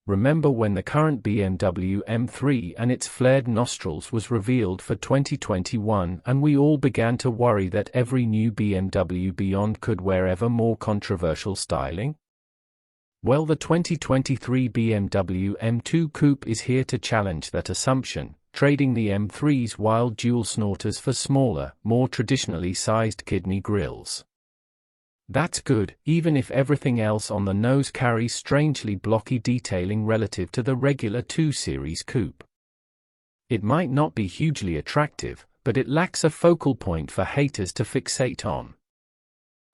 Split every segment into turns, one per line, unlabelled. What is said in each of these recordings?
Remember when the current BMW M3 and its flared nostrils was revealed for 2021 and we all began to worry that every new BMW beyond could wear ever more controversial styling? Well, the 2023 BMW M2 Coupe is here to challenge that assumption, trading the M3's wild dual snorters for smaller, more traditionally sized kidney grills. That's good, even if everything else on the nose carries strangely blocky detailing relative to the regular 2 Series coupe. It might not be hugely attractive, but it lacks a focal point for haters to fixate on.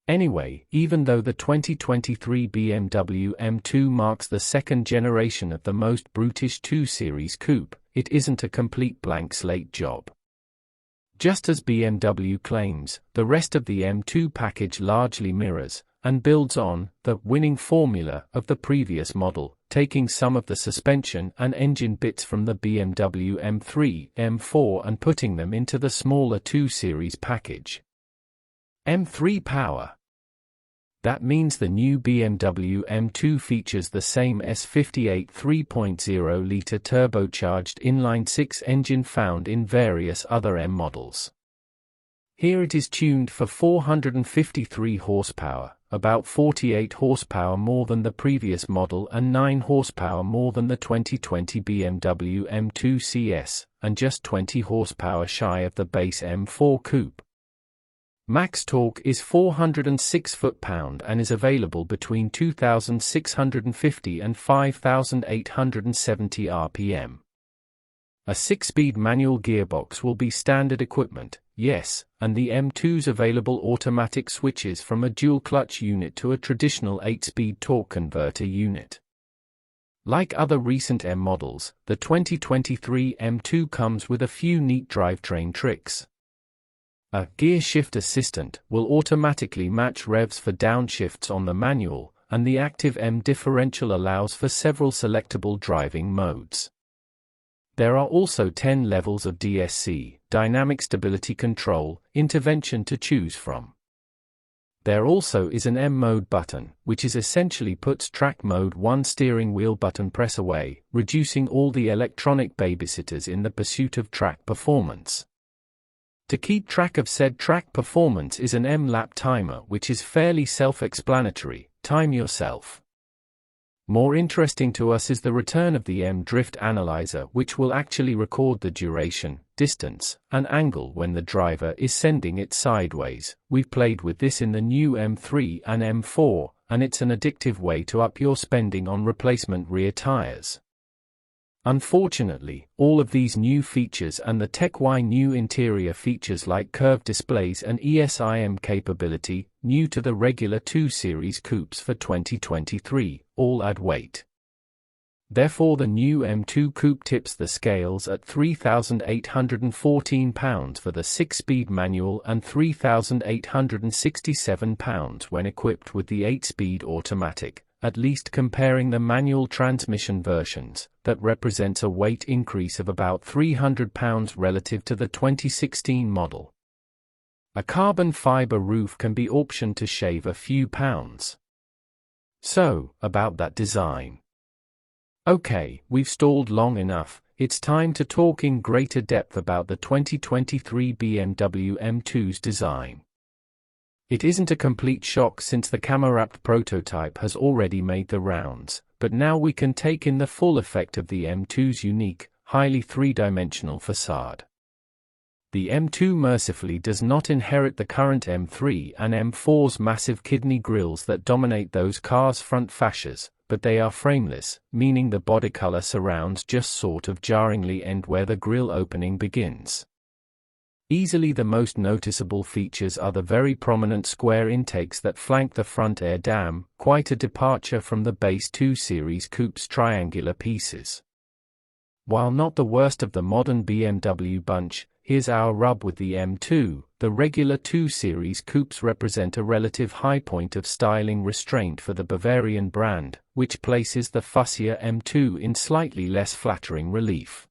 Anyway, even though the 2023 BMW M2 marks the second generation of the most brutish 2 Series coupe, it isn't a complete blank slate job. Just as BMW claims, the rest of the M2 package largely mirrors, and builds on, the winning formula of the previous model, taking some of the suspension and engine bits from the BMW M3, M4 and putting them into the smaller 2 Series package. M3 power. That means the new BMW M2 features the same S58 3.0-litre turbocharged inline-6 engine found in various other M models. Here it is tuned for 453 horsepower, about 48 horsepower more than the previous model and 9 horsepower more than the 2020 BMW M2 CS, and just 20 horsepower shy of the base M4 coupe. Max torque is 406 foot-pound and is available between 2,650 and 5,870 rpm. A 6-speed manual gearbox will be standard equipment, yes, and the M2's available automatic switches from a dual-clutch unit to a traditional 8-speed torque converter unit. Like other recent M models, the 2023 M2 comes with a few neat drivetrain tricks. A gear shift assistant will automatically match revs for downshifts on the manual, and the active M differential allows for several selectable driving modes. There are also 10 levels of DSC, dynamic stability control, intervention to choose from. There also is an M mode button, which is essentially puts track mode 1 steering wheel button press away, reducing all the electronic babysitters in the pursuit of track performance. To keep track of said track performance is an M lap timer, which is fairly self-explanatory, time yourself. More interesting to us is the return of the M drift analyzer, which will actually record the duration, distance, and angle when the driver is sending it sideways. We've played with this in the new M3 and M4, and it's an addictive way to up your spending on replacement rear tires. Unfortunately, all of these new features and the TechY new interior features like curved displays and ESIM capability, new to the regular 2 Series coupes for 2023, all add weight. Therefore the new M2 coupe tips the scales at £3,814 for the 6-speed manual and £3,867 when equipped with the 8-speed automatic. At least comparing the manual transmission versions, that represents a weight increase of about £300 relative to the 2016 model. A carbon fiber roof can be optioned to shave a few pounds. So, about that design. Okay, we've stalled long enough, it's time to talk in greater depth about the 2023 BMW M2's design. It isn't a complete shock since the camera-wrapped prototype has already made the rounds, but now we can take in the full effect of the M2's unique, highly three-dimensional facade. The M2 mercifully does not inherit the current M3 and M4's massive kidney grilles that dominate those cars' front fascias, but they are frameless, meaning the body color surrounds just sort of jarringly end where the grille opening begins. Easily the most noticeable features are the very prominent square intakes that flank the front air dam, quite a departure from the base 2 Series coupe's triangular pieces. While not the worst of the modern BMW bunch, here's our rub with the M2, the regular 2 Series coupes represent a relative high point of styling restraint for the Bavarian brand, which places the fussier M2 in slightly less flattering relief.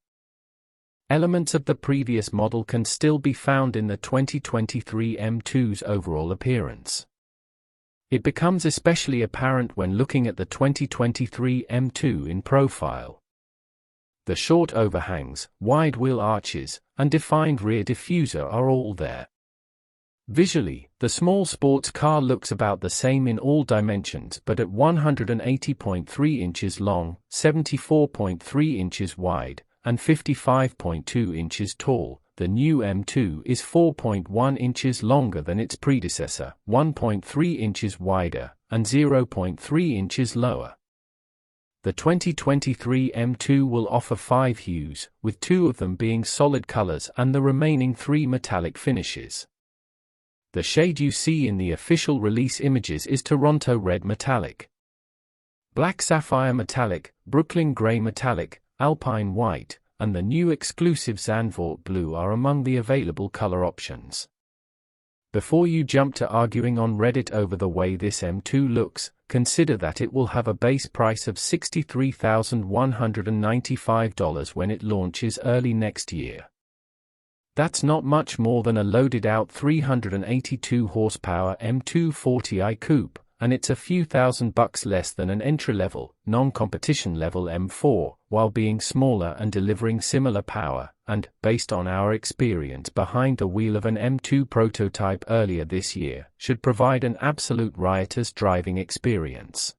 Elements of the previous model can still be found in the 2023 M2's overall appearance. It becomes especially apparent when looking at the 2023 M2 in profile. The short overhangs, wide wheel arches, and defined rear diffuser are all there. Visually, the small sports car looks about the same in all dimensions, but at 180.3 inches long, 74.3 inches wide, and 55.2 inches tall, the new M2 is 4.1 inches longer than its predecessor, 1.3 inches wider, and 0.3 inches lower. The 2023 M2 will offer 5 hues, with 2 of them being solid colors and the remaining 3 metallic finishes. The shade you see in the official release images is Toronto Red Metallic, Black Sapphire Metallic, Brooklyn Gray Metallic, Alpine White, and the new exclusive Zandvoort Blue are among the available color options. Before you jump to arguing on Reddit over the way this M2 looks, consider that it will have a base price of $63,195 when it launches early next year. That's not much more than a loaded-out 382 horsepower M2 40i coupe, and it's a few $1,000s less than an entry-level, non-competition level M4, while being smaller and delivering similar power, and, based on our experience behind the wheel of an M2 prototype earlier this year, should provide an absolute riotous driving experience.